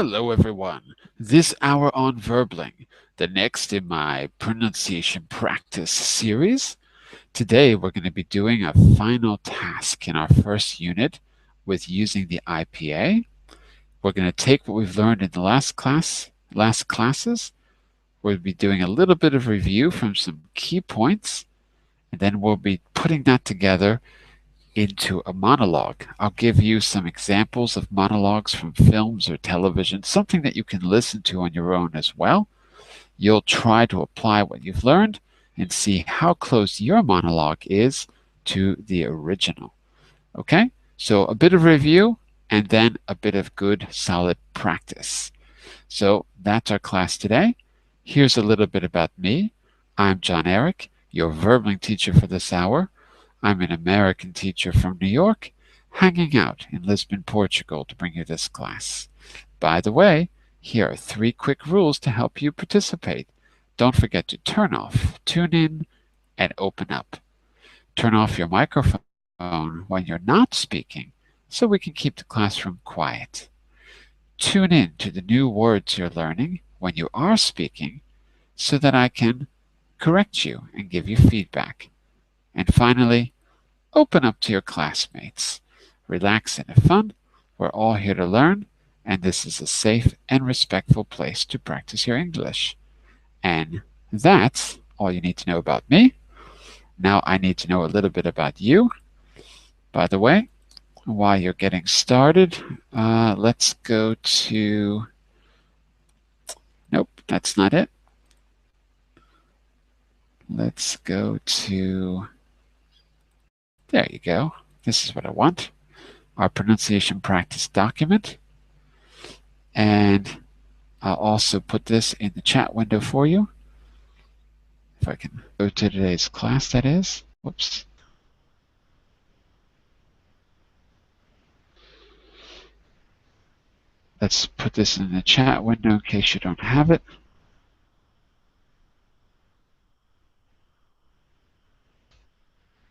Hello everyone. This hour on Verbling, the next in my pronunciation practice series. Today we're going to be doing a final task in our first unit with using the IPA. We're going to take what we've learned in the last classes. We'll be doing a little bit of review from some key points, and then we'll be putting that together into a monologue. I'll give you some examples of monologues from films or television, something that you can listen to on your own as well. You'll try to apply what you've learned and see how close your monologue is to the original. Okay? So a bit of review and then a bit of good, solid practice. So that's our class today. Here's a little bit about me. I'm John Eric, your Verbling teacher for this hour. I'm an American teacher from New York, hanging out in Lisbon, Portugal to bring you this class. By the way, here are 3 quick rules to help you participate. Don't forget to turn off, tune in, and open up. Turn off your microphone when you're not speaking so we can keep the classroom quiet. Tune in to the new words you're learning when you are speaking so that I can correct you and give you feedback. And finally, open up to your classmates. Relax and have fun. We're all here to learn, and this is a safe and respectful place to practice your English. And that's all you need to know about me. Now I need to know a little bit about you. By the way, while you're getting started, let's go to... Nope, that's not it. Let's go to... There you go. This is what I want. Our pronunciation practice document. And I'll also put this in the chat window for you. If I can go to today's class, that is. Whoops. Let's put this in the chat window in case you don't have it.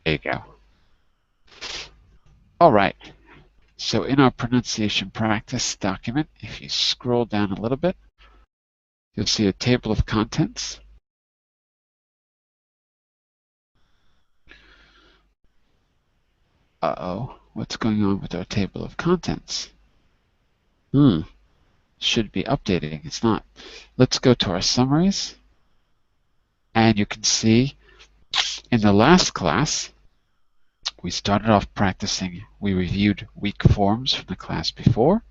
There you go. All right. So in our pronunciation practice document, if you scroll down a little bit, you'll see a table of contents. Uh-oh, what's going on with our table of contents? Should be updating. It's not. Let's go to our summaries. And you can see in the last class, we started off practicing. We reviewed weak forms from the class before.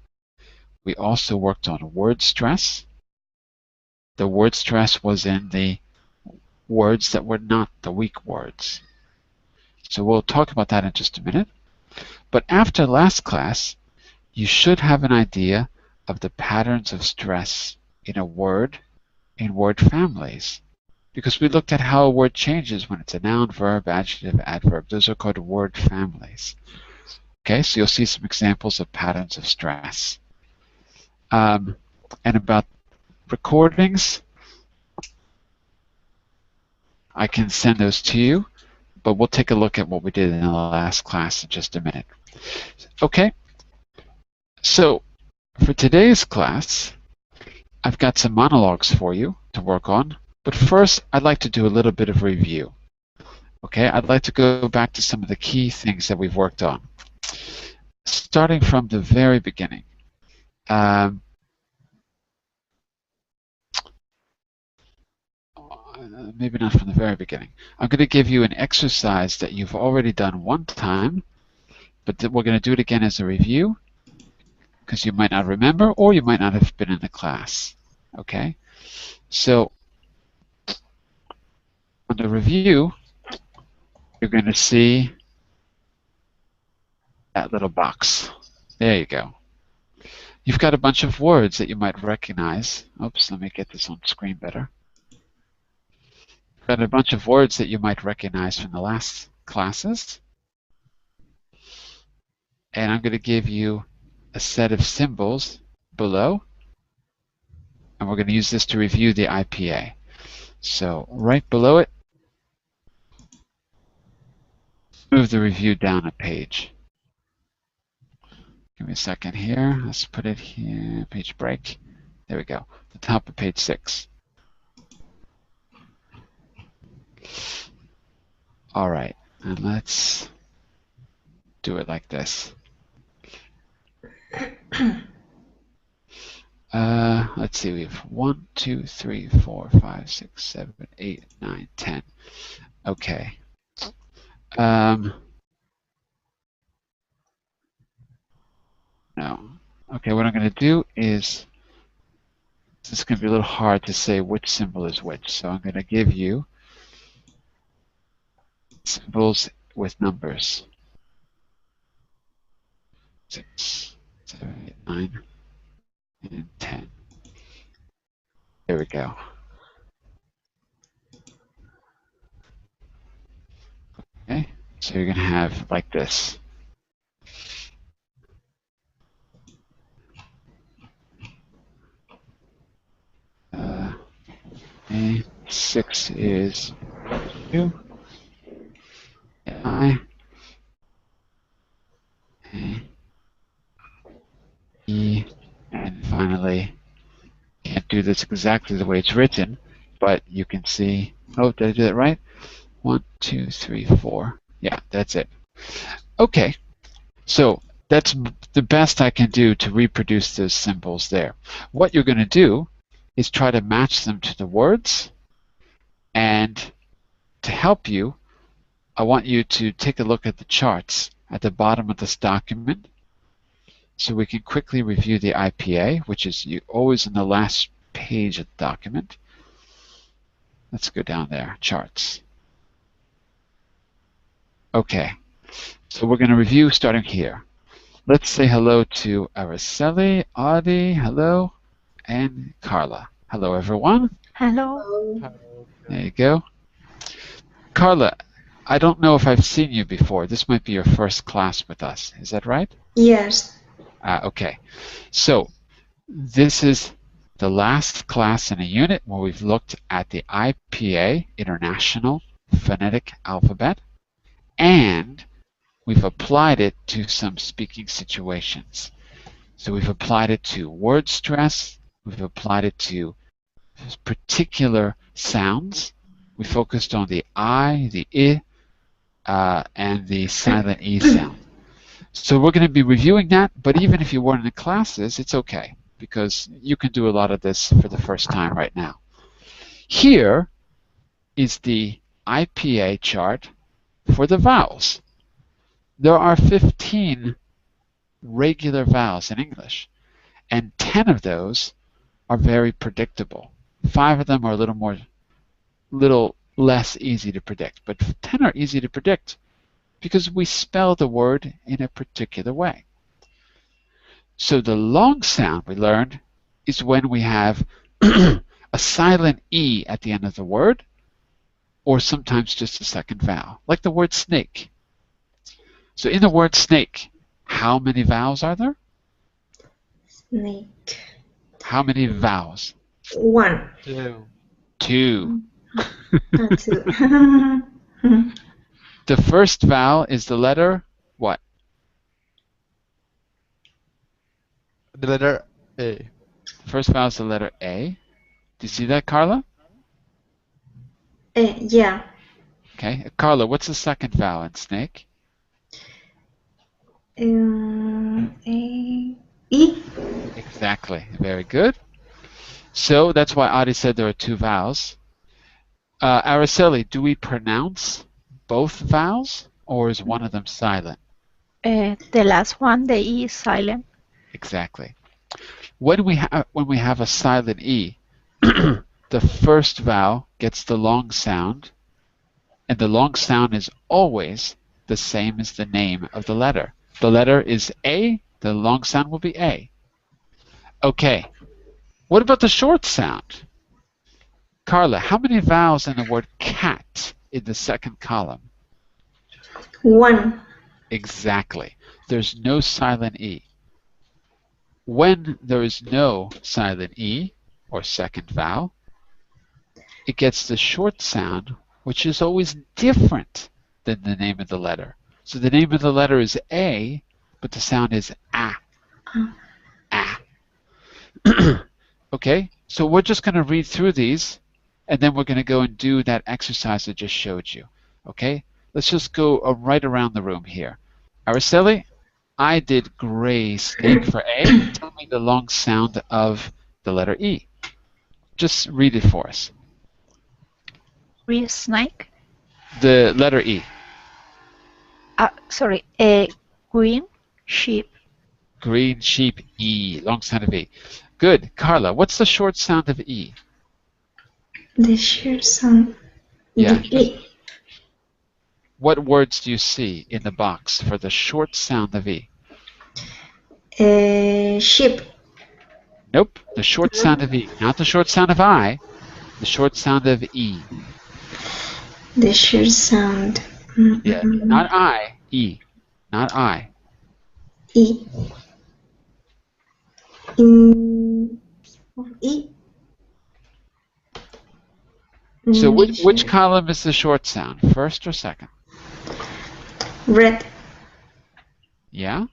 We also worked on word stress. The word stress was in the words that were not the weak words. So we'll talk about that in just a minute. But after last class, you should have an idea of the patterns of stress in a word, in word families. Because we looked at how a word changes when it's a noun, verb, adjective, adverb. Those are called word families. Okay, so you'll see some examples of patterns of stress. And about recordings, I can send those to you, but we'll take a look at what we did in the last class in just a minute. Okay, so for today's class, I've got some monologues for you to work on. But first, I'd like to do a little bit of review. Okay, I'd like to go back to some of the key things that we've worked on. Starting from the very beginning. Maybe not from the very beginning. I'm going to give you an exercise that you've already done one time, but we're going to do it again as a review because you might not remember or you might not have been in the class. Okay, so on the review, you're going to see that little box. There you go. You've got a bunch of words that you might recognize. Oops, let me get this on screen better. You've got a bunch of words that you might recognize from the last classes. And I'm going to give you a set of symbols below. And we're going to use this to review the IPA. So right below it, move the review down a page. Give me a second here. Let's put it here. Page break. There we go. The top of page 6. All right, and let's do it like this. Let's see. We have 1, 2, 3, 4, 5, 6, 7, 8, 9, 10. Okay. No. Okay, what I'm going to do is, it's going to be a little hard to say which symbol is which, so I'm going to give you symbols with numbers. 6, 7, 8, 9, and 10. There we go. Okay, so you're going to have like this. A, 6 is 2. I, A, E, and finally, can't do this exactly the way it's written, but you can see, oh, did I do that right? 1, 2, 3, 4. Yeah, that's it. Okay, so that's the best I can do to reproduce those symbols there. What you're going to do is try to match them to the words, and to help you, I want you to take a look at the charts at the bottom of this document so we can quickly review the IPA, which is always in the last page of the document. Let's go down there, charts. Okay, so we're going to review starting here. Let's say hello to Araceli, Audie, hello, and Carla. Hello, everyone. Hello. There you go. Carla, I don't know if I've seen you before. This might be your first class with us. Is that right? Yes. Okay. So this is the last class in a unit where we've looked at the IPA, International Phonetic Alphabet, and we've applied it to some speaking situations. So we've applied it to word stress. We've applied it to particular sounds. We focused on the I, the I, and the silent E sound. So we're going to be reviewing that, but even if you weren't in the classes, it's okay, because you can do a lot of this for the first time right now. Here is the IPA chart for the vowels. There are 15 regular vowels in English, and 10 of those are very predictable. 5 of them are a little less easy to predict, but 10 are easy to predict because we spell the word in a particular way. So the long sound we learned is when we have a silent E at the end of the word, or sometimes just a second vowel, like the word snake. So in the word snake, how many vowels are there? Snake. How many vowels? 1. 2. 2. The first vowel is the letter what? The letter A. The first vowel is the letter A. Do you see that, Carla? Yeah. Okay. Carla, what's the second vowel in snake? E. Exactly. Very good. So that's why Adi said there are 2 vowels. Araceli, do we pronounce both vowels, or is one of them silent? The last one, the E is silent. Exactly. When we have a silent E, the first vowel gets the long sound, and the long sound is always the same as the name of the letter. The letter is A, the long sound will be A. Okay. What about the short sound? Carla, how many vowels in the word cat in the second column? 1. Exactly. There's no silent E. When there is no silent E, or second vowel, it gets the short sound, which is always different than the name of the letter. So the name of the letter is A, but the sound is A. Ah. Okay, so we're just going to read through these, and then we're going to go and do that exercise I just showed you. Okay, let's just go right around the room here. Araceli, I did gray snake for A. Tell me the long sound of the letter E. Just read it for us. Green snake. The letter E. Sorry, a green sheep. Green sheep, E. Long sound of E. Good. Carla, what's the short sound of E? The short sound. Yeah, The E. what words do you see in the box for the short sound of E? Sheep. Nope, the short sound of E. Not the short sound of I, the short sound of E. The short sound. Yeah, not I, E. Not I. E. In E. So The which short. column is the short sound, first or second? Red. Yeah?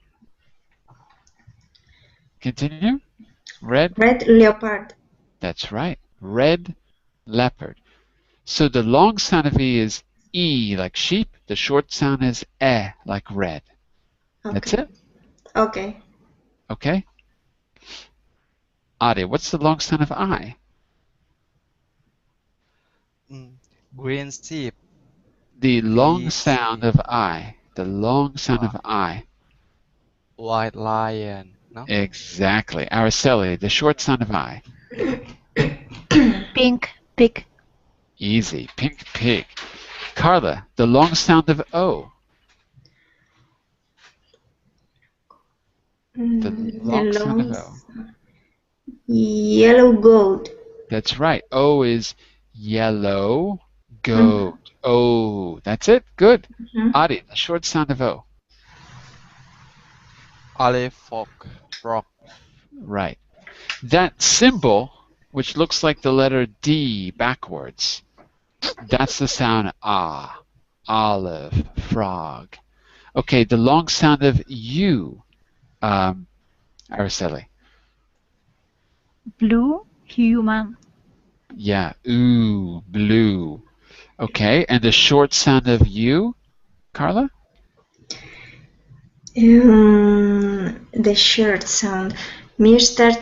Continue. Red? Red leopard. That's right. Red leopard. So the long sound of E is E like sheep. The short sound is E like red. That's Okay. it. Okay. Okay? Adi, what's the long sound of I? Green sheep. The long Green sound sheep. of I. The long sound of I. White lion. No? Exactly. Araceli, the short sound of I. Pink pig. Easy. Pink pig. Carla, the long sound of O. The The long sound of long O. yellow goat. That's right. O is yellow Mhm. goat. Oh, that's it. Good. Mhm. Adi, the short sound of O. Olive frog. Right. That symbol, which looks like the letter D backwards, that's the sound ah. Olive, frog. Okay, the long sound of U, Araceli. Blue human. Yeah, ooh, blue. Okay, and the short sound of U, Carla? The short sound. Mustard.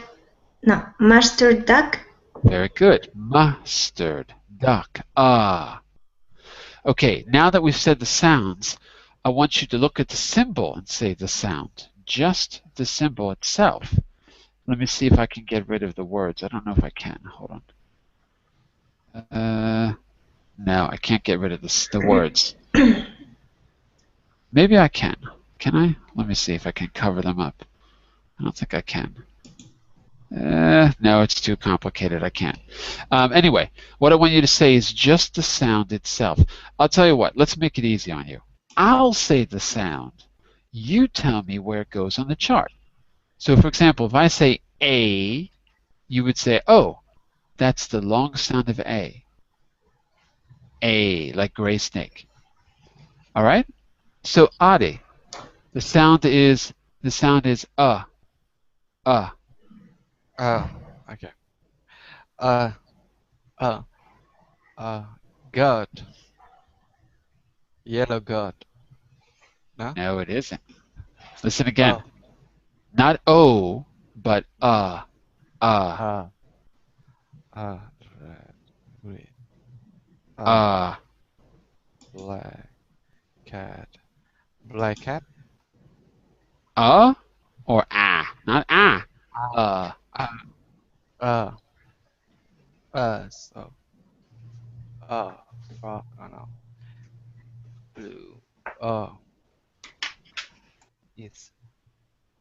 No, master duck. Very good. Mustard, duck, ah. Okay, now that we've said the sounds, I want you to look at the symbol and say the sound. Just the symbol itself. Let me see if I can get rid of the words. I don't know if I can. Hold on. No, I can't get rid of the words. Maybe I can. Can I? Let me see if I can cover them up. I don't think I can. No, it's too complicated. I can't. Anyway, what I want you to say is just the sound itself. I'll tell you what. Let's make it easy on you. I'll say the sound. You tell me where it goes on the chart. So, for example, if I say A, you would say, oh, that's the long sound of A. A, like gray snake. All right? So, Adi, the sound is uh. Okay. Uh, uh, goat. Yellow goat. No? No, it isn't. Listen again. Oh, Not O, but uh, uh, uh, red, green. uh. Black cat. Black cat. Uh or ah, not ah. Uh, Uh, uh, uh, so, uh, frog, oh no, blue, it's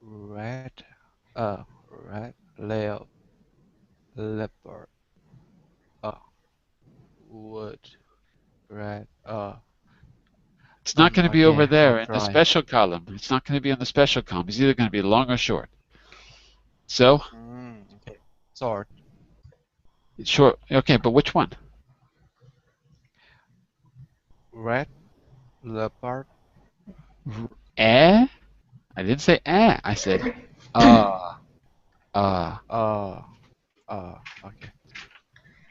red, red, leopard, uh, wood, red, it's not going to be over okay, there I'll in the try. special column. It's not going to be in the special column. It's either going to be long or short. So, Okay, sword, short. Okay, but which one? red, leopard, Eh? I didn't say eh. I said Uh, Uh, okay.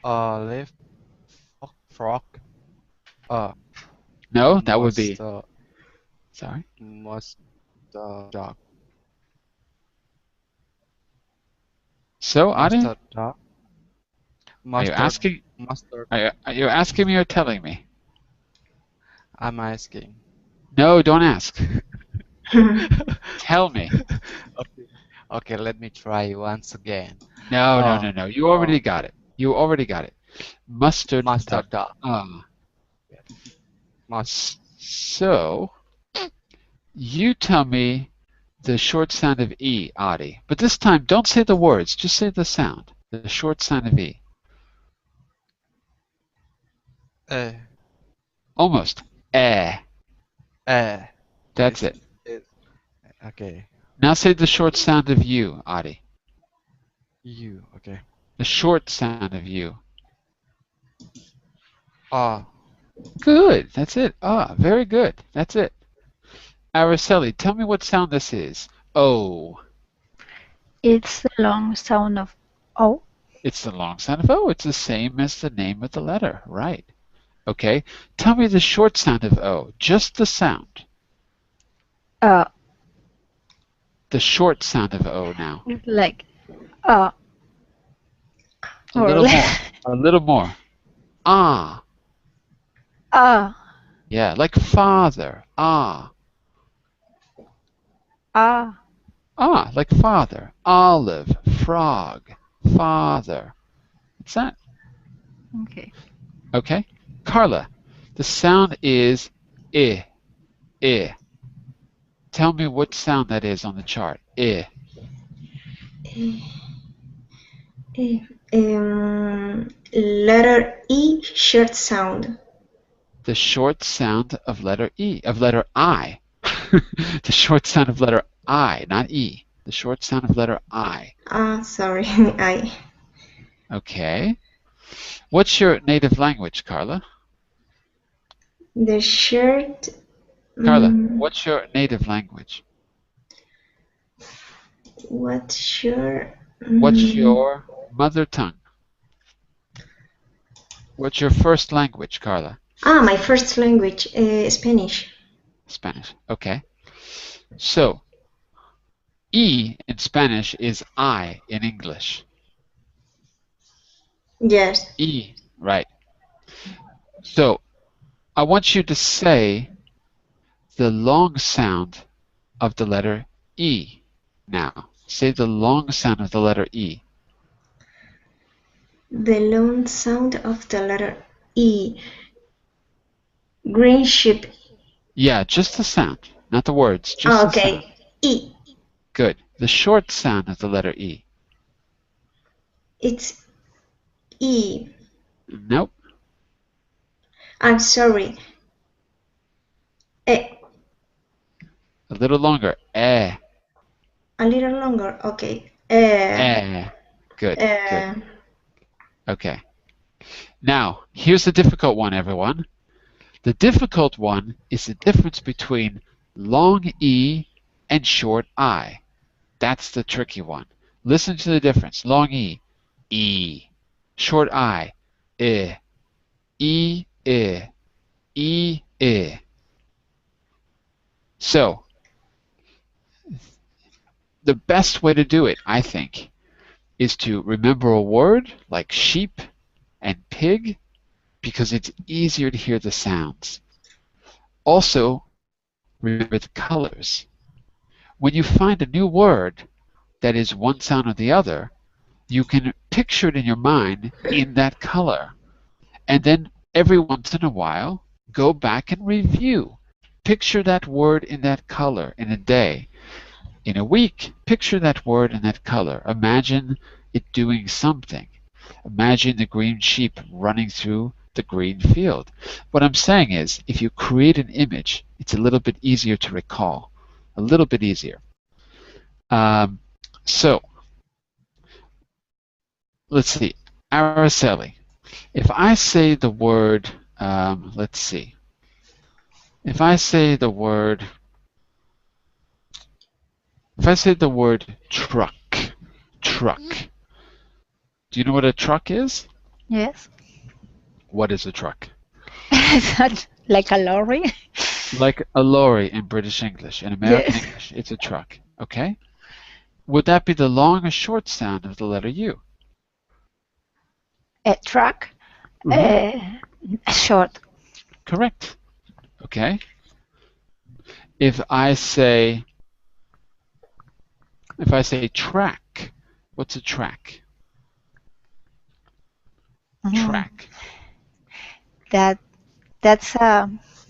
Live frog. Uh, no, that would be, Monster, sorry. monster dog. So, Adi, Monster dog. are you Monster, asking, monster. are you asking me or telling me? I'm asking. No, don't ask. Tell me. Okay. Okay, let me try once again. No, no, no, no. You Uh, already got it. You already got it. Mustard Monster duck. dog. Uh, Yes. Monster. so, you tell me the short sound of E, Adi. But this time, don't say the words. Just say the sound. The short sound of E. Uh, Almost. Eh. uh, That's it's, it. it, okay. Now say the short sound of U, Adi. You, okay. The short sound of U. Ah, Good. That's it. Ah, very good. That's it. Araceli, tell me what sound this is. O. It's the long sound of O. It's the long sound of O. It's the same as the name of the letter. Right. Okay. Tell me the short sound of O. Just the sound. Uh, The short sound of O now. like A or little more. A little more. Ah. ah Yeah, like father. Ah. ah. Ah, like father. Olive. Frog. Father. What's that? Okay. Okay. Carla, the sound is I. I. Tell me what sound that is on the chart. I. Letter E, short sound. The short sound of letter E, of letter I. The short sound of letter I, not E. The short sound of letter I. Ah, sorry, I. Okay. What's your native language, Carla? The shirt. Carla, Mm, what's your native language? what shirt? What's your mother tongue? What's your first language, Carla? Ah, my first language, Spanish. Spanish. Okay. So, E in Spanish is I in English. Yes. E, right. So, I want you to say the long sound of the letter E now. Say the long sound of the letter E. The long sound of the letter E. Green sheep. Yeah, just the sound, not the words, just Ah, the sound. okay. E. Good. The short sound of the letter E. It's E. Nope. I'm sorry. Eh. A little longer. Eh. A little longer. Okay. Eh. Good, good. Uh, Okay. Now, here's the difficult one, everyone. The difficult one is the difference between long E and short I. That's the tricky one. Listen to the difference. Long E, E. Short I, I. E, I. E, I. So, the best way to do it, I think, is to remember a word like sheep and pig because it's easier to hear the sounds. Also, remember the colors. When you find a new word that is one sound or the other, you can picture it in your mind in that color. And then every once in a while, go back and review. Picture that word in that color in a day. In a week, picture that word in that color. Imagine it doing something. Imagine the green sheep running through the green field. What I'm saying is, if you create an image, it's a little bit easier to recall. A little bit easier. Um, so, let's see. Araceli. If I say the word, let's see. If I say the word If I say the word truck, truck, do you know what a truck is? Yes. What is a truck? Is that like a lorry? Like a lorry in British English. In American Yes. English, it's a truck. Okay? Would that be the long or short sound of the letter U? A truck? Hmm. Uh, Short. Correct. Okay? If I say track, what's a track? Mm, Track. that that's a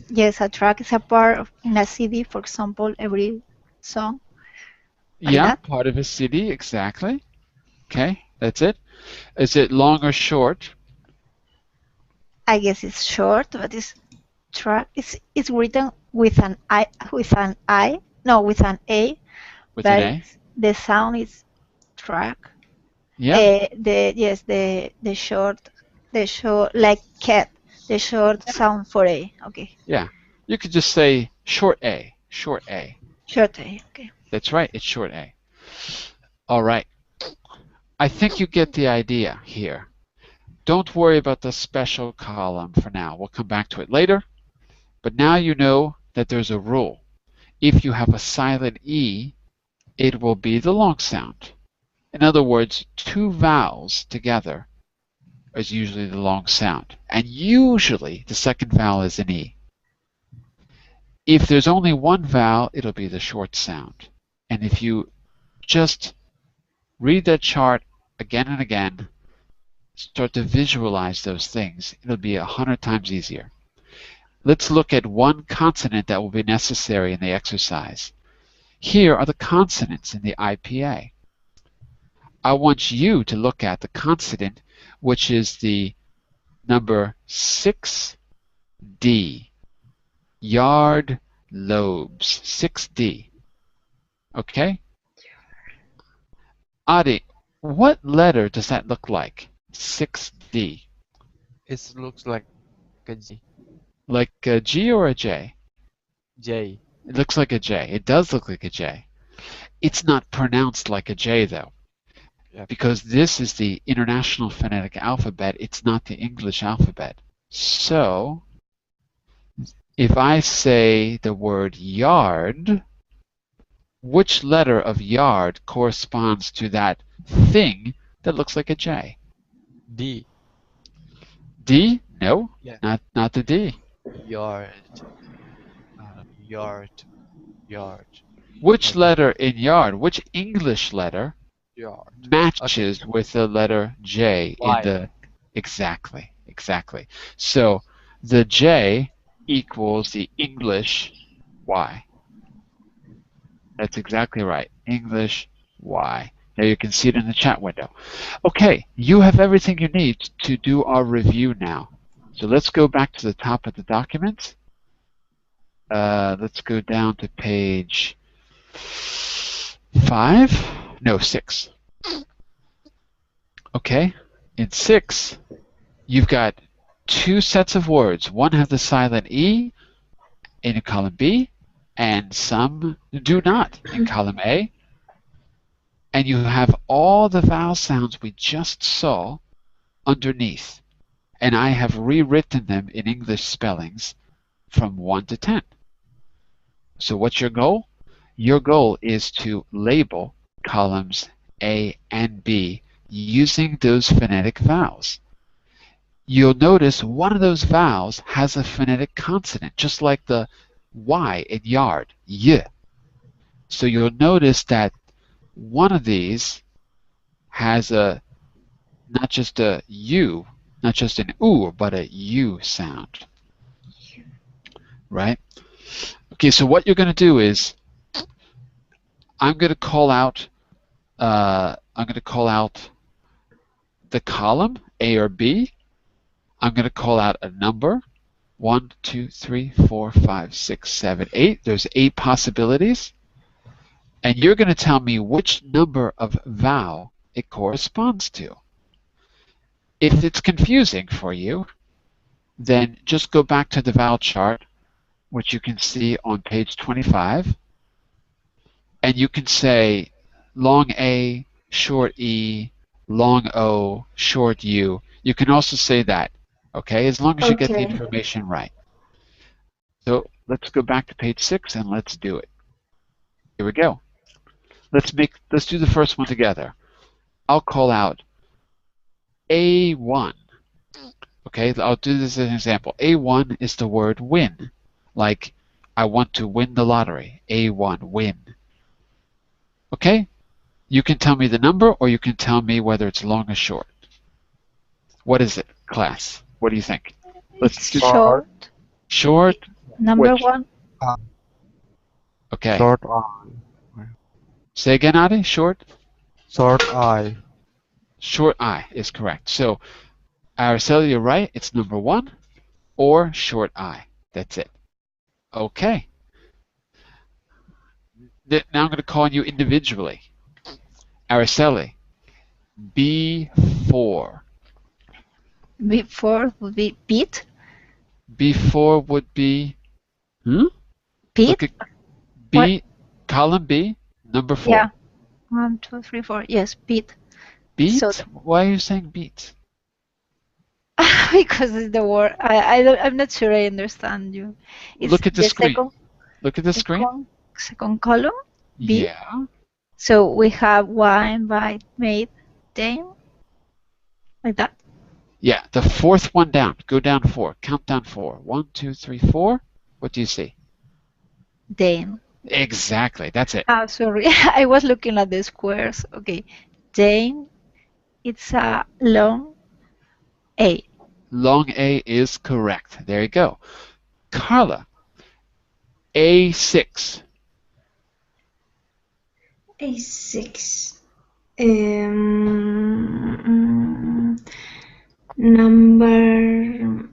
yes, a track is a part of in a CD, for example, every song like Yeah, that. part of a city, exactly. Okay, that's it. Is it long or short? I guess it's short, but it's track. It's written with an I, no, with an A, With an but A? the sound is track. Yeah, The yes, the short like cat, the short sound for A. Okay, yeah. You could just say short A, short A. short A. Okay. That's right, it's short A. All right. I think you get the idea here. Don't worry about the special column for now. We'll come back to it later. But now you know that there's a rule. If you have a silent E, it will be the long sound. In other words, two vowels together is usually the long sound. And usually the second vowel is an E. If there's only one vowel, it'll be the short sound. And if you just read that chart again and again, start to visualize those things, it'll be 100 times easier. Let's look at one consonant that will be necessary in the exercise. Here are the consonants in the IPA. I want you to look at the consonant, which is the number 6D. Yard lobes. 6D. Okay? Adi, what letter does that look like? 6D. It looks like a Like a G or a J? J. It looks like a J. It does look like a J. It's not pronounced like a J, though, Yep. because this is the International Phonetic Alphabet. It's not the English alphabet. So, if I say the word yard, which letter of yard corresponds to that thing that looks like a J? D. D? No, Yeah. not the D. Yard. Yard. Yard. Which Maybe letter in yard, which English letter yard. Okay. matches with the letter J in Y. the exactly. So the J equals the English Y. That's exactly right. English Y. Now you can see it in the chat window. Okay, you have everything you need to do our review now. So let's go back to the top of the document. Let's go down to page 5. No, 6. Okay, in 6, you've got two sets of words. One has the silent E in column B, and some do not in column A. And you have all the vowel sounds we just saw underneath. And I have rewritten them in English spellings from 1 to 10. So what's your goal? Your goal is to label columns A and B using those phonetic vowels. You'll notice one of those vowels has a phonetic consonant, just like the Y in yard, y. So you'll notice that one of these has a not just a U, not just an oo, but a U sound, right? Okay, so what you're going to do is I'm going to call out the column A or B. I'm going to call out a number 1, 2, 3, 4, 5, 6, 7, 8. There's 8 possibilities. And you're going to tell me which number of vowel it corresponds to. If it's confusing for you, then just go back to the vowel chart, which you can see on page 25, And you can say long A, short E, long O, short U. You can also say that, okay, as long as you get the Okay. information right. So let's go back to page 6 and let's do it. Here we go. Let's do the first one together. I'll call out A1. Okay, I'll do this as an example. A1 is the word win. Like, I want to win the lottery. A1, win. Okay? You can tell me the number or you can tell me whether it's long or short. What is it, class? What do you think? Let's It's do Short, short. short. Number Which? one, uh, Okay. short eye, Say again, Adi. Short? short eye, Short I is correct. So, Araceli, you're right. It's number 1 or short I. That's it. Okay. Now I'm going to call on you individually. Araceli, B4. before would be Pete. B4 would be, hmm? Look Pete? at What? B, column B, number Yeah. 4. 1, 2, 3, 4. Yes, Pete. So Beat? Why are you saying beat? because it's the word. I don't, I'm not sure I understand you. It's Look at the the screen. Look at the screen. second column, B. Yeah. So we have wine, bite, made, dame, like that. Yeah, the fourth one down. Go down 4. Count down 4. 1, 2, 3, 4. What do you see? Dame. Exactly. That's it. Ah, sorry. I was looking at the squares. Okay. Dame, it's a long A. Long A is correct. There you go. Carla, A6. A6. Um, number.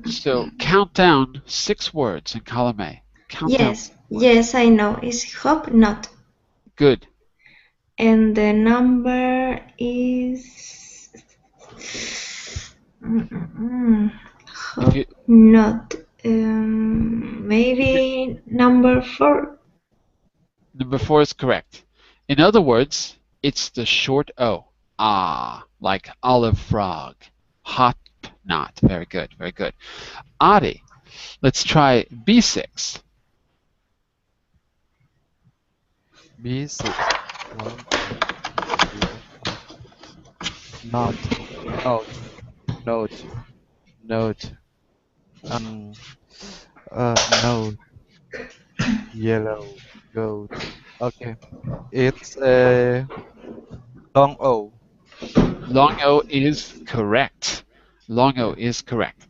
So count down 6 words in column A. Count down Yes, 6 words. yes, I know. It's hop not. Good. And the number is If hop you not. Maybe number 4. Number 4 is correct. In other words, it's the short O. Ah, like olive frog. Hot not. Very good, very good. Adi, let's try B6. B6, 1, 2, 3, 4, not, note, note, note, um, note, yellow, goat. Okay, it's a long O. Long O is correct. Long O Yeah. is correct.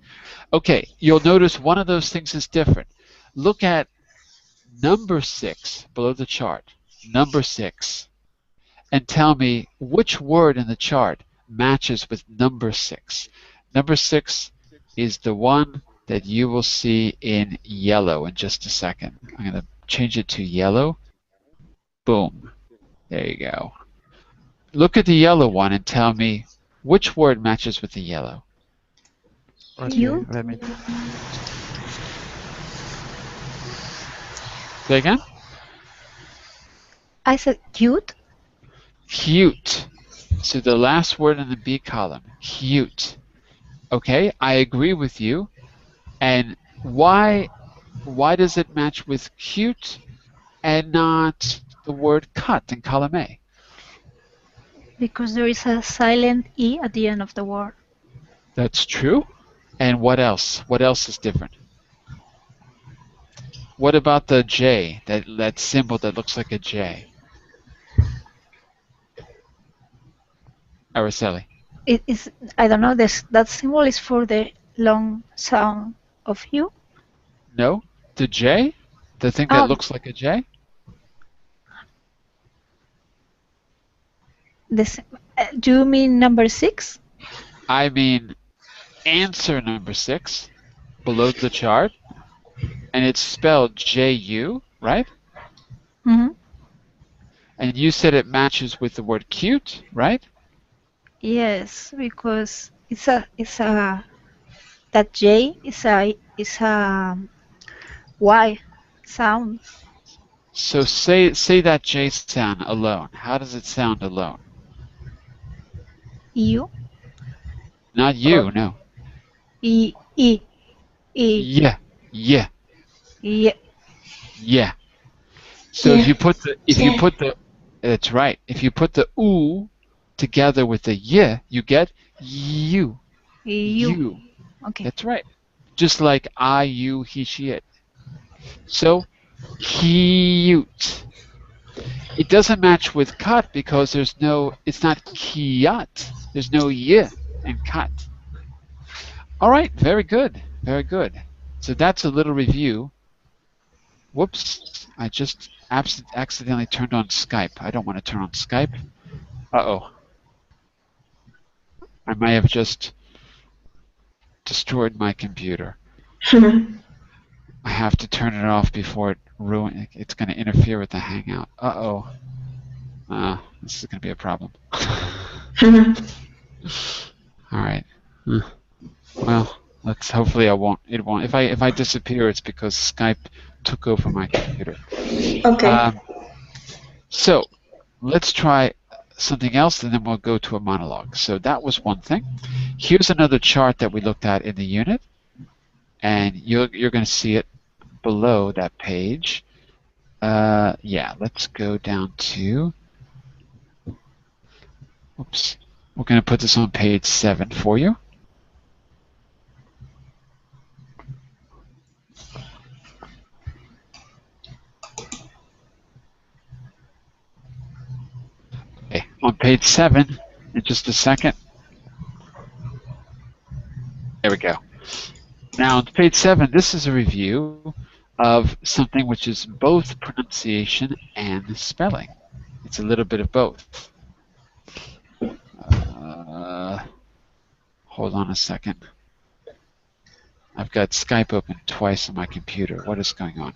Okay, you'll notice one of those things is different. Look at number 6 below the chart. Number 6. And tell me which word in the chart matches with number 6. Number 6 is the one that you will see in yellow in just a second. I'm going to change it to yellow. Boom. There you go. Look at the yellow one and tell me which word matches with the yellow. Okay, Cute. let me. Say again? I said cute Cute. So the last word in the B column, cute. Okay, I agree with you. And why does it match with cute and not the word cut in column A? because there is a silent E at the end of the word. That's true. And what else? What else is different? What about the J, that symbol that looks like a J? Araceli. It is, I don't know, this that symbol is for the long sound of you. No? The J? The thing that Oh, looks like a J? this. Do you mean number 6? I mean answer number 6 below the chart, and it's spelled J-U, right? Mm-hmm. And you said it matches with the word cute, right? Yes, because it's a that J is a Y sound. So say that J sound alone. How does it sound alone? You. Not Or you, no. E. E. E. Yeah, yeah, E. yeah. So yeah, if you yeah, put the that's right. If you put the oo together with the y, you get you. You. You. Okay. That's right. Just like I, you, he, she, it. So cute. It doesn't match with cut because it's not kiyat. There's no y in cut. All right, very good. Very good. So that's a little review. Whoops, I just accidentally turned on Skype. I don't want to turn on Skype. Uh-oh. I may have just destroyed my computer. I have to turn it off before it's going to interfere with the Hangout. Uh-oh. This is going to be a problem. All right. Well, let's hopefully it won't. If I disappear, it's because Skype took over my computer. okay. Um, so let's try something else, and then we'll go to a monologue. So that was one thing. Here's another chart that we looked at in the unit, and you're going to see it below that page. Yeah, let's go down to. Oops. We're going to put this on page 7 for you. Okay, on page 7, in just a second. There we go. Now, on page 7, this is a review of something which is both pronunciation and spelling. It's a little bit of both. Uh, hold on a second. I've got Skype open twice on my computer. What is going on?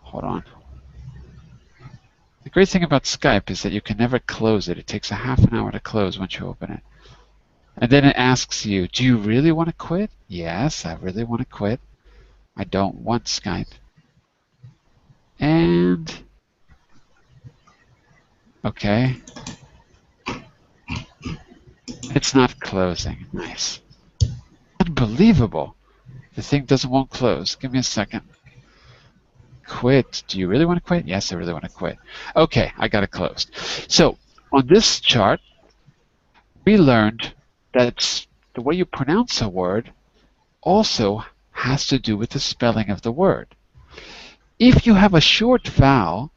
Hold on. The great thing about Skype is that you can never close it. It takes a half an hour to close once you open it. And then it asks you, do you really want to quit? Yes, I really want to quit. I don't want Skype. And, okay. It's not closing. Nice. Unbelievable. The thing won't close. Give me a second. Quit. Do you really want to quit? Yes, I really want to quit. Okay, I got it closed. So on this chart, we learned that the way you pronounce a word also has to do with the spelling of the word. If you have a short vowel,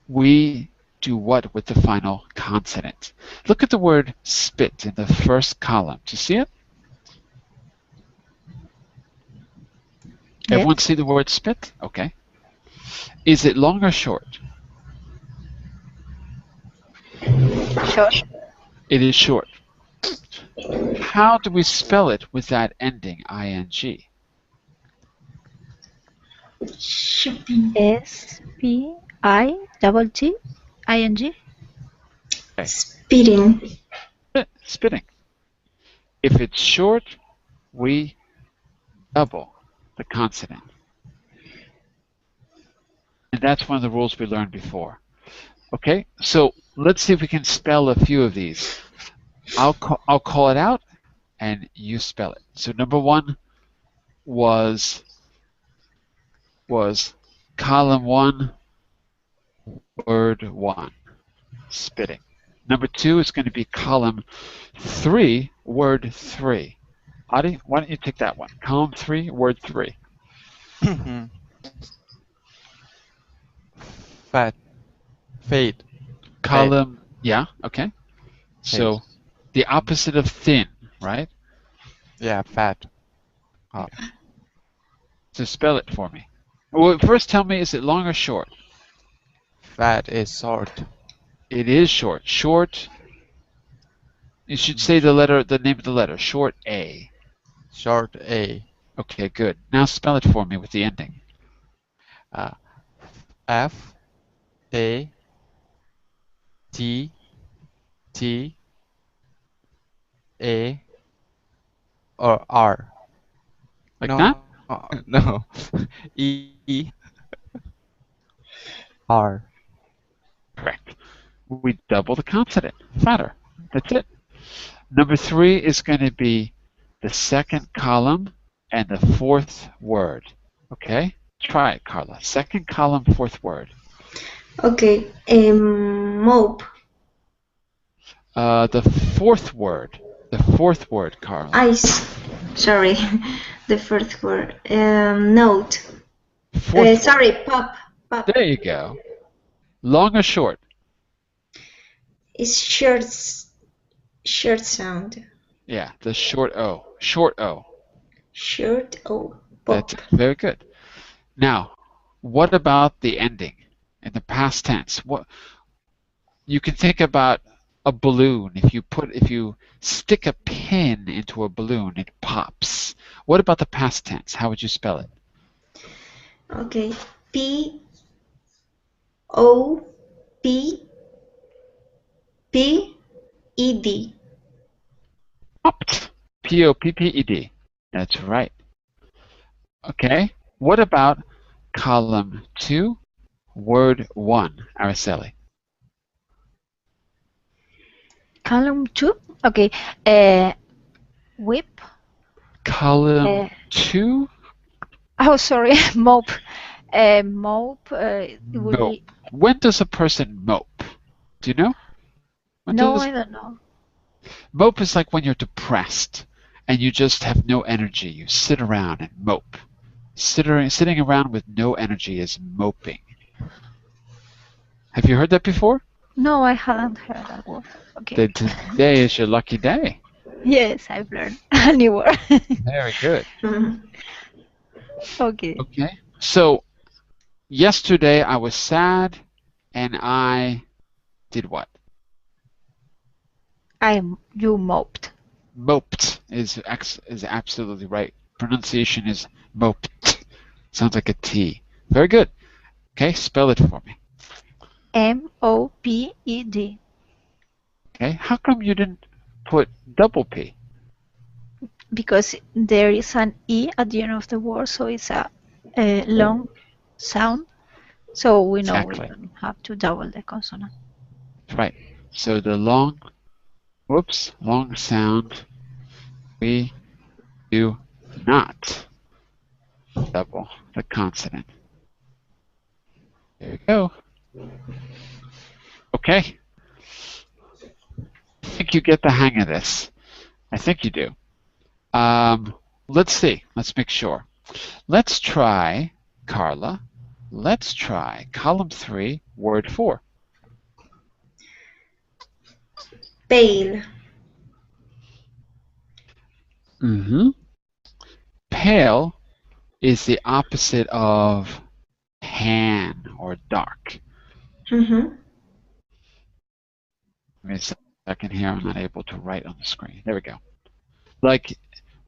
we do what with the final consonant? Look at the word spit in the first column. Do you see it? Everyone Yes. see the word spit? Okay. Is it long or short? Short. It is short. How do we spell it with that ending ing? Shopping. Spitting. Okay. Speeding. Spitting. If it's short, we double the consonant. And that's one of the rules we learned before. Okay, so let's see if we can spell a few of these. I'll call it out, and you spell it. So number 1 was column 1, word 1, spitting. Number 2 is going to be column 3, word 3. Adi, why don't you take that one? Column 3, word 3. Fat. Fade. Fade. Column, yeah, okay. Fade. So the opposite of thin, right? Yeah, fat. Oh, So spell it for me. Well, first tell me, is it long or short? fat is short. It is short. Short, you should say the name of the letter. Short A. Short A. Okay, good. Now spell it for me with the ending. Uh, F A T T A or R. Like No, that? No. R. Correct. We double the consonant. Fatter. That's it. Number 3 is going to be the second column and the fourth word. Okay? Try it, Carla. Second column, fourth word. Okay. Mope. The fourth word. The fourth word, Carla. Ice. Sorry. The first word. Note. Fourth word. Sorry. Pop. Pop. There you go. Long or short? It's short sound. Yeah, the short O. Short O. Short O. That's Pop. it. Very good. Now, what about the ending in the past tense? What you can think about a balloon. If you stick a pin into a balloon, it pops. What about the past tense? How would you spell it? Okay. Popped. Popped. Popped. That's right. Okay. What about column 2, word 1, Araceli? Column 2. Okay. Uh, whip. Column Uh, 2, oh, sorry. Mope. Mope. It will mope. be. When does a person mope? Do you know? When No, does I don't know. mope is like when you're depressed and you just have no energy. You sit around and mope. Sitting around with no energy is moping. Have you heard that before? No, I haven't heard that word. Okay. Then today is your lucky day. Yes, I've learned a new word. Very good. Okay. Okay. So yesterday I was sad and I did what? You moped. Moped is absolutely right. Pronunciation is moped. Sounds like a T. Very good. Okay, spell it for me. Moped. Okay, how come you didn't put double P? Because there is an E at the end of the word, so it's a long sound. So we know we Exactly. don't have to double the consonant. That's right. So the long sound, we do not double the consonant. There you go. Okay. I think you get the hang of this. I think you do. Let's see. Let's make sure. Let's try, Carla. Let's try column 3, word 4. Pale. Mm-hmm. Pale is the opposite of tan or dark. Mm-hmm. Give me a second here. I'm not able to write on the screen. There we go. Like,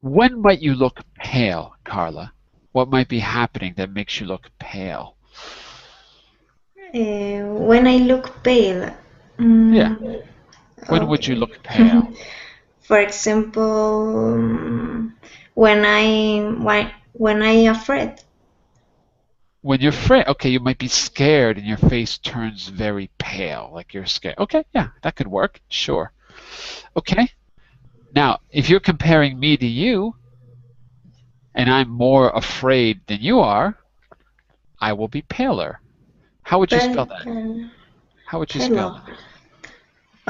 when might you look pale, Carla? What might be happening that makes you look pale? When I look pale. Yeah. When would you Okay. look pale? For example, when I afraid. When you're afraid, okay, you might be scared and your face turns very pale, like you're scared. Okay, yeah, that could work. Sure. Okay. Now, if you're comparing me to you, and I'm more afraid than you are, I will be paler. How would you spell that? How would you spell Pale. that?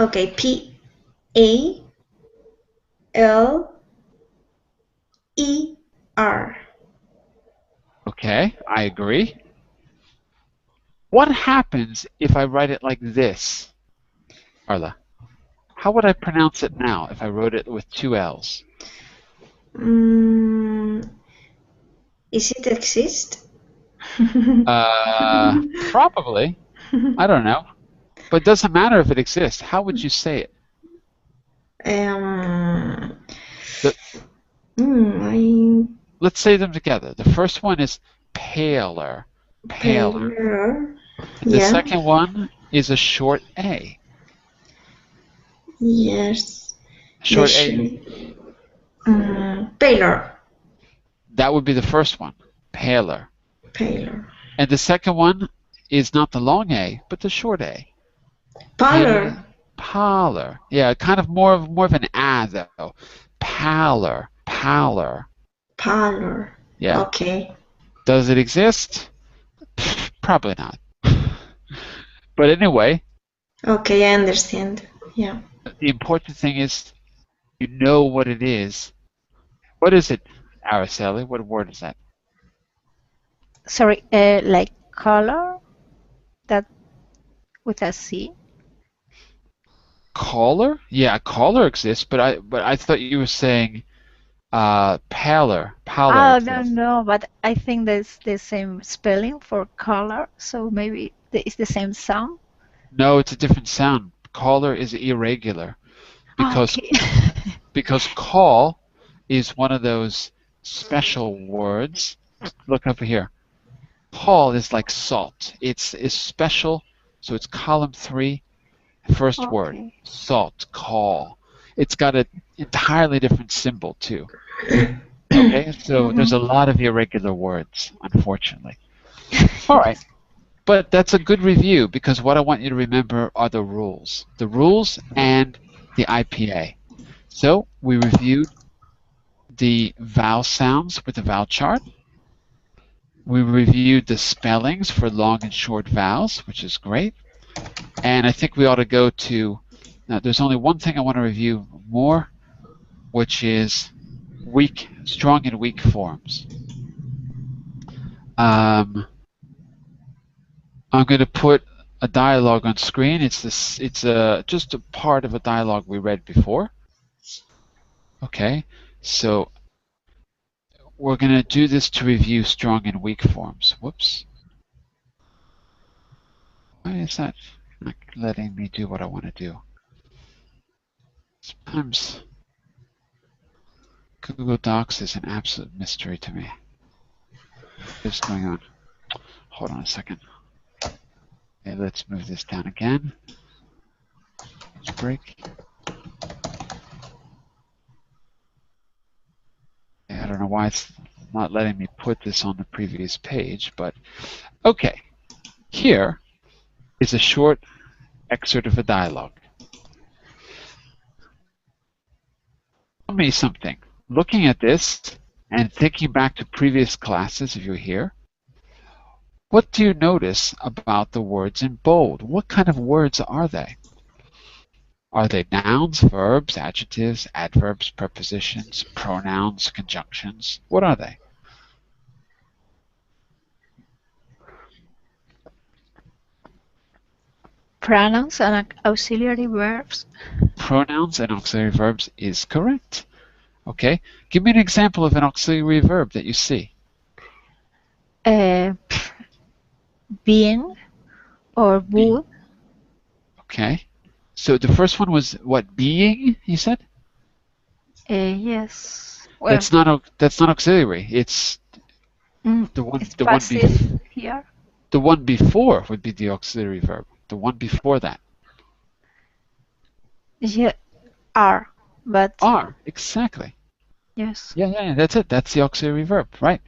Okay. Paler. Okay, I agree. What happens if I write it like this, Carla? How would I pronounce it now if I wrote it with 2 L's? Mm, is it exist? Probably. I don't know. But it doesn't matter if it exists. How would you say it? um, The, I let's say them together. The first one is paler. Paler. paler. The Yeah. second one is a short A. Yes. The Short A. paler. That would be the first one, paler. paler, And the second one is not the long A, but the short A. pallor, Pallor. Yeah, kind of more of an ah though. Pallor, pallor. pallor. Yeah. Okay, Does it exist? Probably not. But anyway, okay, I understand. Yeah. the important thing is you know what it is. What is it, Araceli? What word is that? Sorry, like color, that with a C. Caller? Yeah, caller exists, but I thought you were saying pallor. Pallor Oh, no, exists. no, but I think that's the same spelling for color, so maybe it's the same sound. No, it's a different sound. Caller is irregular because Okay. because call is one of those special words. Look up here. Call is like salt. It's special, so it's column 3, first word. Okay. Salt, call. It's got an entirely different symbol too. Okay, so there's Mhm. a lot of irregular words, unfortunately. All right, but that's a good review because what I want you to remember are the rules and the IPA. So we reviewed the vowel sounds with the vowel chart. We reviewed the spellings for long and short vowels, which is great. And I think we ought to go to, now there's only one thing I want to review more, which is strong and weak forms. Um, I'm going to put a dialogue on screen. It's just a part of a dialogue we read before. Okay, so we're going to do this to review strong and weak forms. Whoops. Why is that not letting me do what I want to do? Sometimes Google Docs is an absolute mystery to me. What is going on? Hold on a second. Okay, let's move this down again. Let's break. I don't know why it's not letting me put this on the previous page, but okay. Here is a short excerpt of a dialogue. Tell me something. Looking at this and thinking back to previous classes, if you're here, what do you notice about the words in bold? What kind of words are they? Are they nouns, verbs, adjectives, adverbs, prepositions, pronouns, conjunctions? What are they? Pronouns and auxiliary verbs. Pronouns and auxiliary verbs is correct. Okay, give me an example of an auxiliary verb that you see. Uh, being or Be. would. Okay, so the first one was what, being, you said? Yes. Well, That's not auxiliary. It's the one it's passive here. the one before would be the auxiliary verb. The one before that. Yeah, are, but Are, exactly. yes. Yeah, that's it. That's the auxiliary verb, right?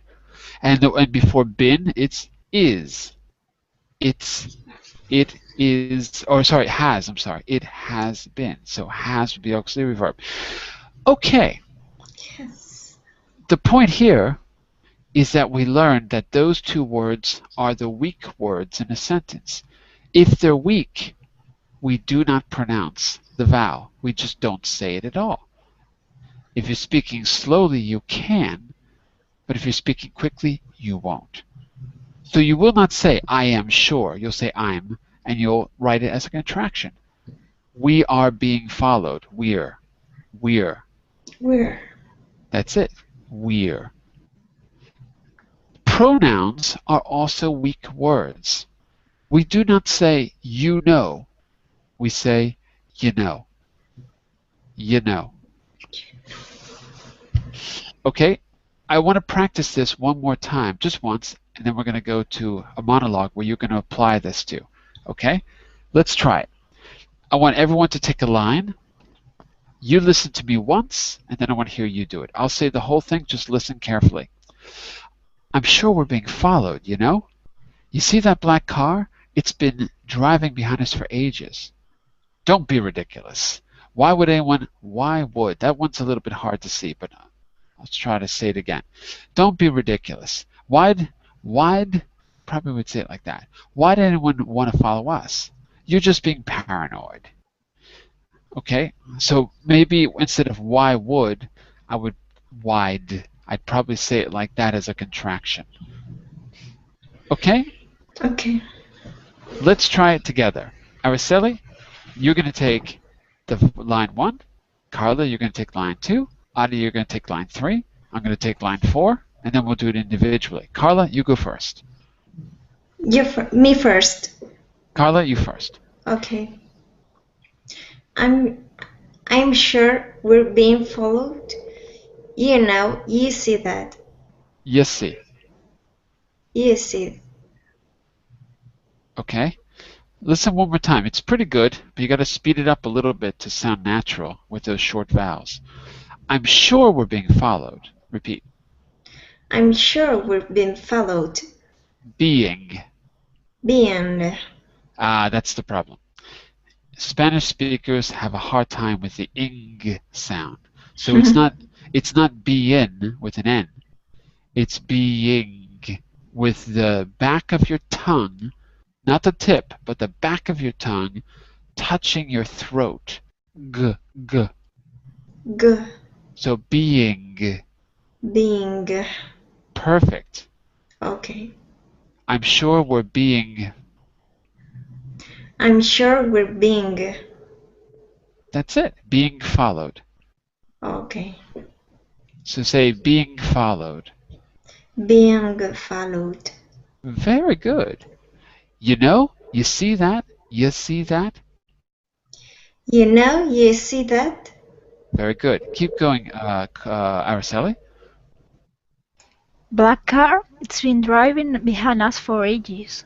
And before been, it's is. It is, or sorry, has, I'm sorry. It has been. So has would be auxiliary verb. Okay. Yes. The point here is that we learned that those two words are the weak words in a sentence. If they're weak, we do not pronounce the vowel. We just don't say it at all. If you're speaking slowly, you can, but if you're speaking quickly, you won't. So you will not say, I am sure. You'll say, I'm, and you'll write it as a contraction. We are being followed. We're. Where? That's it. We're. Pronouns are also weak words. We do not say, you know. We say, you know. You know. Okay, I want to practice this one more time, just once, and then we're going to go to a monologue where you're going to apply this to. Okay, let's try it. I want everyone to take a line. You listen to me once, and then I want to hear you do it. I'll say the whole thing, just listen carefully. I'm sure we're being followed, you know? You see that black car? It's been driving behind us for ages. Don't be ridiculous. Why would? That one's a little bit hard to see, but I'll try to say it again. Don't be ridiculous. Why'd, probably would say it like that. Why'd anyone want to follow us? You're just being paranoid. Okay? So maybe instead of why would, I would why'd. I'd probably say it like that as a contraction. Okay? Okay. Let's try it together. Araceli, you're going to take the line 1. Carla, you're going to take line 2. Adi, you're going to take line 3. I'm going to take line 4, and then we'll do it individually. Carla, you go first. Me first. Carla, you first. Okay. I'm sure we're being followed. You see that. You see. You see. Okay. Listen one more time. It's pretty good, but you got to speed it up a little bit to sound natural with those short vowels. I'm sure we're being followed. Repeat. I'm sure we're being followed. Being. Being. That's the problem. Spanish speakers have a hard time with the ing sound. So it's not being with an N. It's being with the back of your tongue, not the tip, but the back of your tongue touching your throat. G, g. G. So being. Being. Perfect. Okay. I'm sure we're being. I'm sure we're being. That's it. Being followed. Okay. So say being followed. Being followed. Very good. You know, you see that? You see that? You see that? Very good. Keep going, Araceli. Black car, it's been driving behind us for ages.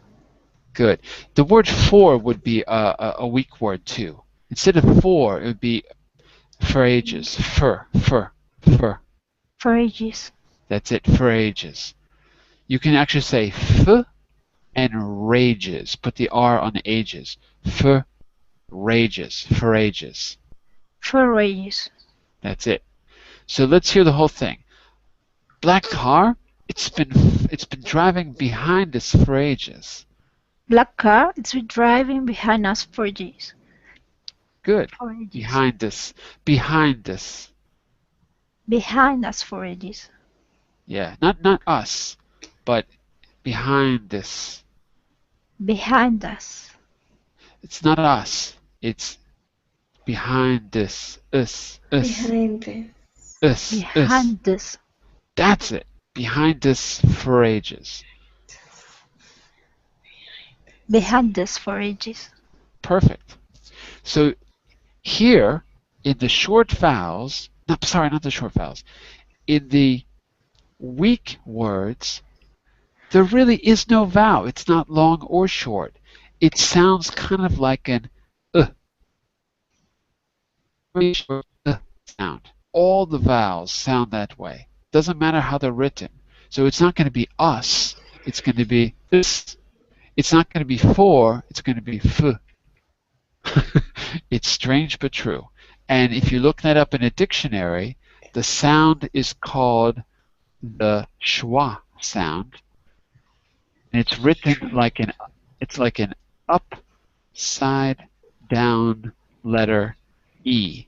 Good. The word for would be a weak word too. Instead of for, it would be for ages. For. For ages. That's it, for ages. You can actually say f and rages. Put the R on the ages. For rages. For ages. For ages. That's it. So let's hear the whole thing. Black car, it's been driving behind us for ages. Black car, it's been driving behind us for ages. Good. For ages. Behind us. Behind us. Behind us for ages. Yeah, not us, but behind us. Behind us. It's not us. It's behind us. Us. Behind this. Us. Behind us. That's it. Behind us for ages. Behind us for ages. Perfect. So here in the short vowels, not the short vowels, in the weak words, there really is no vowel. It's not long or short. It sounds kind of like an very short sound. All the vowels sound that way. Doesn't matter how they're written. So it's not going to be us. It's going to be us. It's not going to be for. It's going to be f. It's strange but true. And if you look that up in a dictionary, the sound is called the schwa sound. And it's written like an upside down letter E.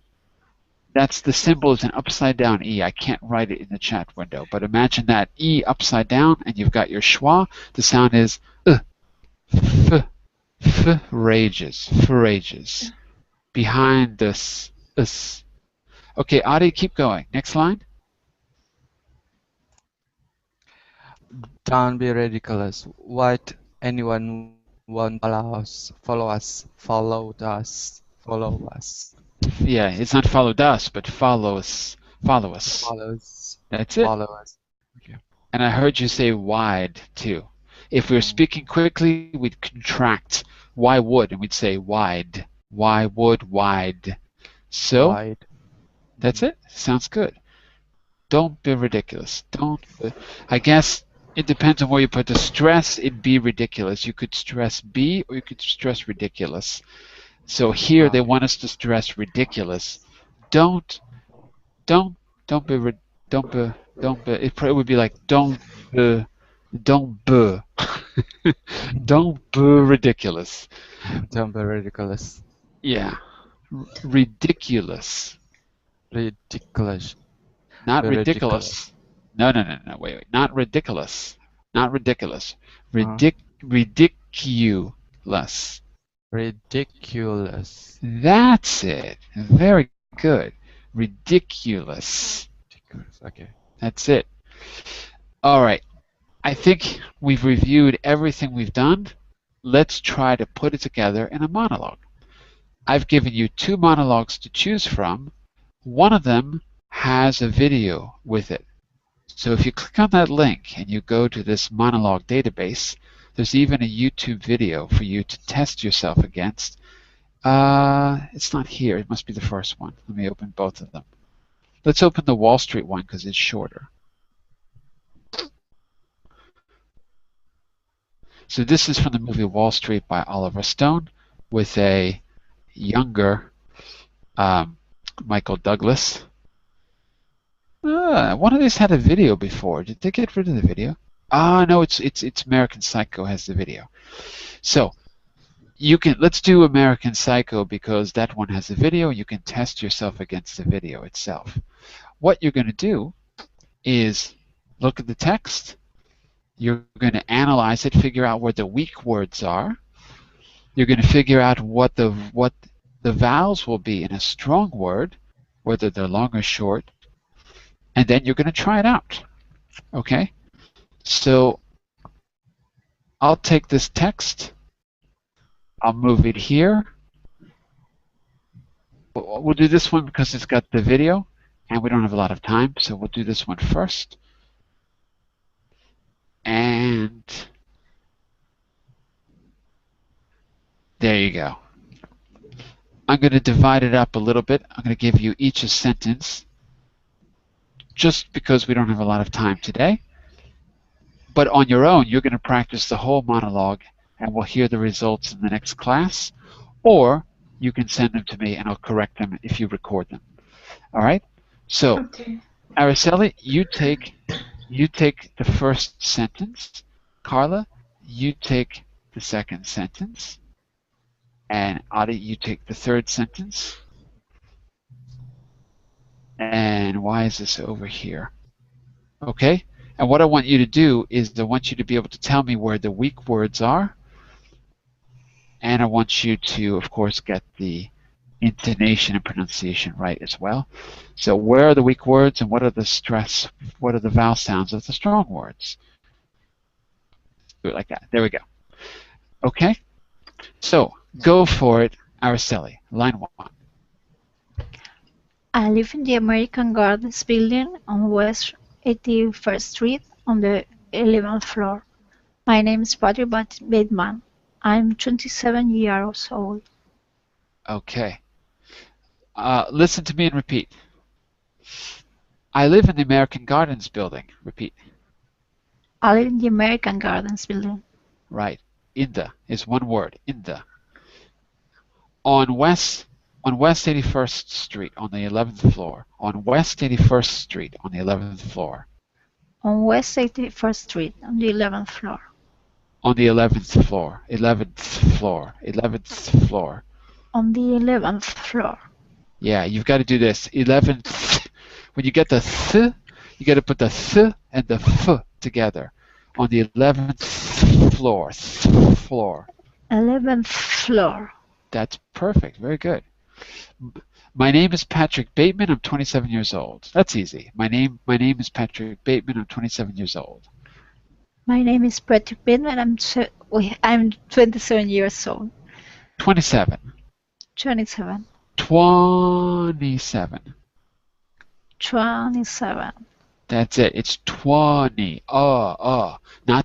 That's the symbol is an upside down E. I can't write it in the chat window, but imagine that E upside down and you've got your schwa. The sound is f, rages, rages. Behind this, us. Okay, Adi, keep going. Next line. Don't be ridiculous. Why'd anyone want follow us? Yeah, it's not followed us, but follow us. Follow us. Follows. That's it. Follow us. Okay. And I heard you say wide too. If we were speaking quickly, we'd contract why would, and we'd say wide. Why would, wide. So Wide. that's it. Sounds good. Don't be ridiculous. Don't be, I guess it depends on where you put the stress. It'd be ridiculous. You could stress be or you could stress ridiculous. So here they Okay. want us to stress ridiculous. Don't don't don't be don't be don't be. It probably would be like be don't be don't be ridiculous. Don't be ridiculous. Yeah, ridiculous, Ridiculous. not Be ridiculous. ridiculous. No, no, no, no. Wait. Not ridiculous. Not ridiculous. Uh, Ridiculous. ridiculous. That's it. Very good. Ridiculous. Ridiculous. Okay. That's it. All right. I think we've reviewed everything we've done. Let's try to put it together in a monologue. I've given you two monologues to choose from. One of them has a video with it. So if you click on that link and you go to this monologue database, there's even a YouTube video for you to test yourself against. It's not here. It must be the first one. Let me open both of them. Let's open the Wall Street one because it's shorter. So this is from the movie Wall Street by Oliver Stone with a younger Michael Douglas. One of these had a video before. Did they get rid of the video? No, it's American Psycho has the video. So let's do American Psycho because that one has a video. You can test yourself against the video itself. What you're going to do is look at the text. You're going to analyze it, figure out where the weak words are. You're going to figure out what the vowels will be in a strong word, whether they're long or short, and then you're going to try it out. Okay? So I'll take this text. I'll move it here. We'll do this one because it's got the video, and we don't have a lot of time, so we'll do this one first. And there you go. I'm going to divide it up a little bit. I'm going to give you each a sentence just because we don't have a lot of time today. But on your own, you're going to practice the whole monologue and we'll hear the results in the next class. Or you can send them to me and I'll correct them if you record them. All right? So, Okay. Araceli, you take the first sentence. Carla, you take the second sentence. And Adi, you take the third sentence. And why is this over here? Okay? And what I want you to do is I want you to be able to tell me where the weak words are. And I want you to, of course, get the intonation and pronunciation right as well. So where are the weak words and what are the vowel sounds of the strong words? Do it like that. There we go. Okay? So go for it, Araceli. Line 1. I live in the American Gardens building on West 81st Street on the 11th floor. My name is Patrick Bateman. I'm 27 years old. Okay. Listen to me and repeat. I live in the American Gardens building. Repeat. I live in the American Gardens building. Right. In the is one word. In the. On West 81st Street on the 11th floor. On West 81st Street on the 11th floor. On West 81st Street on the 11th floor. On the 11th floor. 11th floor. 11th floor. On the 11th floor. Yeah, you've got to do this. 11th. When you get the th, you got to put the th and the f together. On the 11th floor. Floor. 11th floor. That's perfect. Very good. My name is Patrick Bateman. I'm 27 years old. That's easy. My name is Patrick Bateman. I'm 27 years old. My name is Patrick Bateman. I'm 27 years old. 27. 27. 27. 27. That's it. It's 20. Not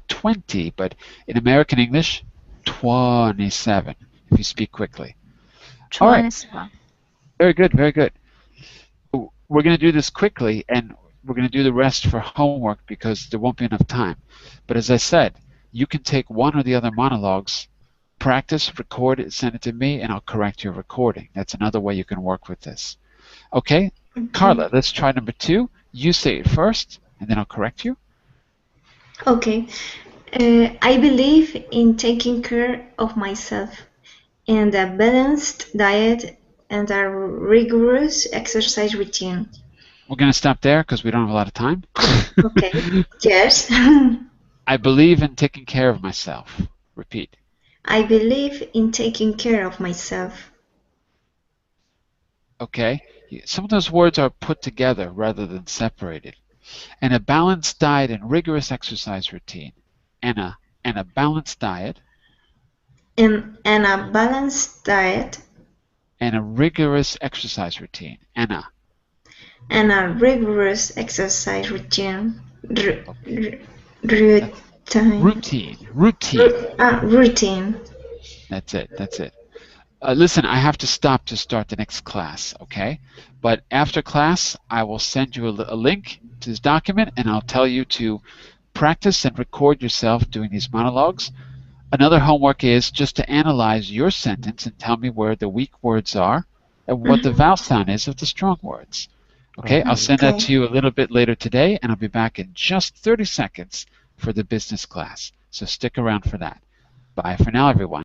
20, but in American English, 27, if you speak quickly. All right. 27. Very good, very good. We're going to do this quickly, and we're going to do the rest for homework because there won't be enough time. But as I said, you can take one or the other monologues, practice, record it, send it to me, and I'll correct your recording. That's another way you can work with this. Okay, Okay. Carla, let's try number 2. You say it first, and then I'll correct you. Okay. I believe in taking care of myself and a balanced diet and a rigorous exercise routine. We're going to stop there because we don't have a lot of time. Okay. Yes. I believe in taking care of myself. Repeat. I believe in taking care of myself. Okay? Some of those words are put together rather than separated. And a balanced diet and rigorous exercise routine. And a balanced diet And a balanced diet and a rigorous exercise routine. and a rigorous exercise routine. Okay. That's Routine. Routine. That's it. That's it. Listen, I have to stop to start the next class, okay? But after class, I will send you a link to this document, and I'll tell you to practice and record yourself doing these monologues. Another homework is just to analyze your sentence and tell me where the weak words are and what the vowel sound is of the strong words. Okay, I'll send that Okay. to you a little bit later today, and I'll be back in just 30 seconds for the business class. So stick around for that. Bye for now, everyone.